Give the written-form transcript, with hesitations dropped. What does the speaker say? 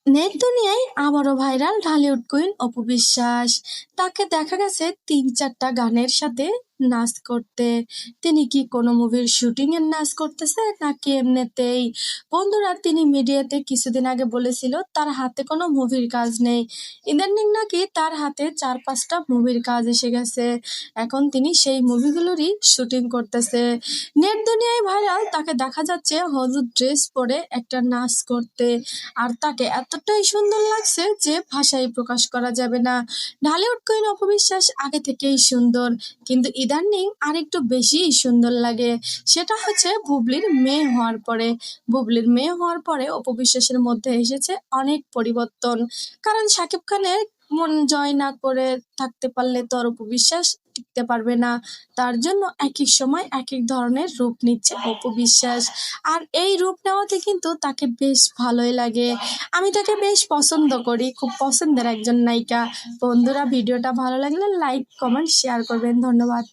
Net দুনিয়ায় আবারও viral Dhallywood queen Apu Biswas. তাকে দেখা গেছে ৩-৪টা গানের সাথে নাচ করতে। তিনি কি কোনো মুভির শুটিং এর নাচ করতেছে নাকি এমনিতেই? বন্ধুরা, তিনি মিডিয়াতে কিছুদিন আগে বলেছিল তার হাতে কোনো মুভির কাজ নেই। ইদানিং নাকি তার হাতে ৪-৫টা মুভির কাজ এসে গেছে। এখন তিনি সেই মুভিগুলোরই শুটিং করতেছে। নেট দুনিয়ায় ভাইরাল তাকে দেখা যাচ্ছে হলুদ ড্রেস পরে একটা নাচ করতে। আর তাকে এতটাই সুন্দর লাগছে যে ভাষায় প্রকাশ করা যাবে না। ঢালিউড কুইন অপু বিশ্বাস আগে থেকেই সুন্দর, কিন্তু ইদানিং আরেকটু বেশিই সুন্দর লাগে। সেটা হচ্ছে বুবলির মেয়ে হওয়ার পরে। বুবলির মেয়ে হওয়ার পরে অপু বিশ্বাসের মধ্যে এসেছে অনেক পরিবর্তন। কারণ শাকিব খানের মন জয় না করে থাকতে পারলে তো আর অপু বিশ্বাস টিকতে পারবে না। তার জন্য একেক সময় একেক ধরনের রূপ নিচ্ছে অপু বিশ্বাস। আর এই রূপ নেওয়াতে কিন্তু তাকে বেশ ভালোই লাগে। আমি তাকে বেশ পছন্দ করি, খুব পছন্দের একজন নায়িকা। বন্ধুরা, ভিডিওটা ভালো লাগলে লাইক, কমেন্ট, শেয়ার করবেন। ধন্যবাদ।